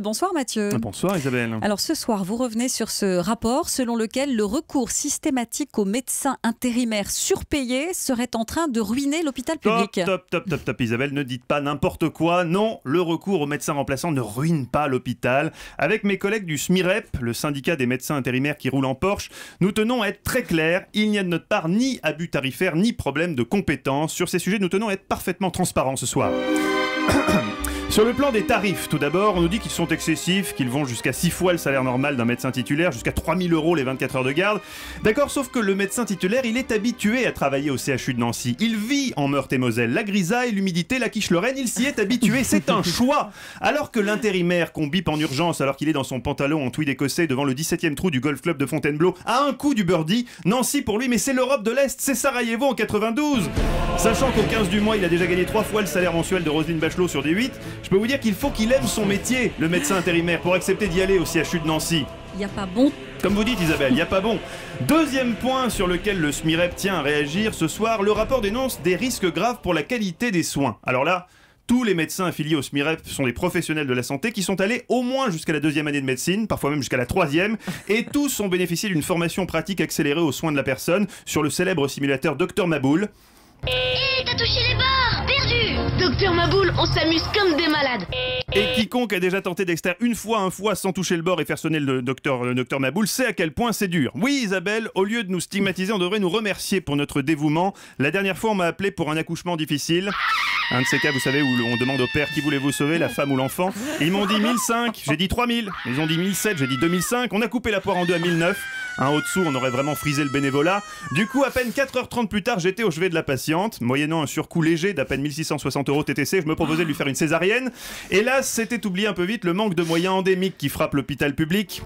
Bonsoir Mathieu. Bonsoir Isabelle. Alors ce soir, vous revenez sur ce rapport selon lequel le recours systématique aux médecins intérimaires surpayés serait en train de ruiner l'hôpital public. Top Isabelle, ne dites pas n'importe quoi. Non, le recours aux médecins remplaçants ne ruine pas l'hôpital. Avec mes collègues du SMIREP, le syndicat des médecins intérimaires qui roulent en Porsche, nous tenons à être très clairs. Il n'y a de notre part ni abus tarifaire ni problème de compétence. Sur ces sujets, nous tenons à être parfaitement transparents ce soir. Sur le plan des tarifs, tout d'abord, on nous dit qu'ils sont excessifs, qu'ils vont jusqu'à 6 fois le salaire normal d'un médecin titulaire, jusqu'à 3 000 € les 24 heures de garde. D'accord, sauf que le médecin titulaire, il est habitué à travailler au CHU de Nancy. Il vit en Meurthe-et-Moselle. La grisaille, l'humidité, la quiche lorraine, il s'y est habitué. C'est un choix. Alors que l'intérimaire qu'on bip en urgence alors qu'il est dans son pantalon en tweed écossais devant le 17e trou du golf club de Fontainebleau a un coup du birdie, Nancy pour lui, mais c'est l'Europe de l'Est, c'est Sarajevo en 92. Sachant qu'au 15 du mois, il a déjà gagné 3 fois le salaire mensuel de Roselyne Bachelot sur des 8, je peux vous dire qu'il faut qu'il aime son métier, le médecin intérimaire, pour accepter d'y aller au CHU de Nancy. Il n'y a pas bon. Comme vous dites Isabelle, il n'y a pas bon. Deuxième point sur lequel le SMIREP tient à réagir ce soir, le rapport dénonce des risques graves pour la qualité des soins. Alors là, tous les médecins affiliés au SMIREP sont des professionnels de la santé qui sont allés au moins jusqu'à la 2e année de médecine, parfois même jusqu'à la 3e, et tous ont bénéficié d'une formation pratique accélérée aux soins de la personne sur le célèbre simulateur Dr Maboul. T'as touché les barres, perdu. Docteur Maboul, on s'amuse comme des malades. Et quiconque a déjà tenté d'extraire un foie sans toucher le bord et faire sonner le docteur Maboul sait à quel point c'est dur. Oui Isabelle, au lieu de nous stigmatiser, on devrait nous remercier pour notre dévouement. La dernière fois on m'a appelé pour un accouchement difficile. Un de ces cas, vous savez, où on demande au père qui voulez-vous sauver, la femme ou l'enfant. Ils m'ont dit 1005, j'ai dit 3000. Ils ont dit 1007, j'ai dit 2005. On a coupé la poire en deux à 1009. Un au-dessous, on aurait vraiment frisé le bénévolat. Du coup, à peine 4h30 plus tard, j'étais au chevet de la patiente. Moyennant un surcoût léger d'à peine 1660 € TTC, je me proposais de lui faire une césarienne. Et là, c'était oublié un peu vite le manque de moyens endémiques qui frappe l'hôpital public.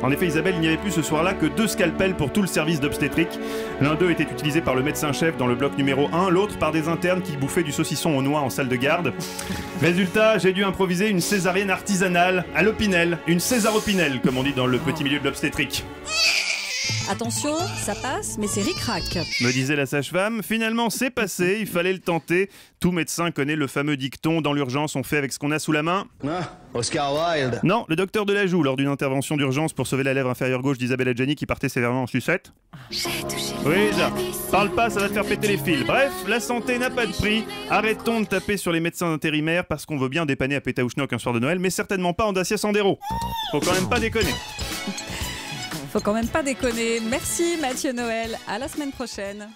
En effet, Isabelle, il n'y avait plus ce soir-là que 2 scalpels pour tout le service d'obstétrique. L'un d'eux était utilisé par le médecin-chef dans le bloc numéro 1, l'autre par des internes qui bouffaient du saucisson aux noix en salle de garde. Résultat, j'ai dû improviser une césarienne artisanale à l'Opinel, une césaropinelle, comme on dit dans le petit milieu de l'obstétrique. Attention, ça passe, mais c'est ric-rac. Me disait la sage-femme, finalement c'est passé, il fallait le tenter. Tout médecin connaît le fameux dicton, dans l'urgence on fait avec ce qu'on a sous la main. Ah, Oscar Wilde. Non, le docteur de la joue lors d'une intervention d'urgence pour sauver la lèvre inférieure gauche d'Isabelle Adjani qui partait sévèrement en sucette. Oui, ça. Parle pas, ça va te faire péter les fils. Bref, la santé n'a pas de prix. Arrêtons de taper sur les médecins intérimaires parce qu'on veut bien dépanner à Pétaouchnok un soir de Noël, mais certainement pas en Dacia Sandero. Faut quand même pas déconner. Faut quand même pas déconner. Merci Mathieu Noël. À la semaine prochaine.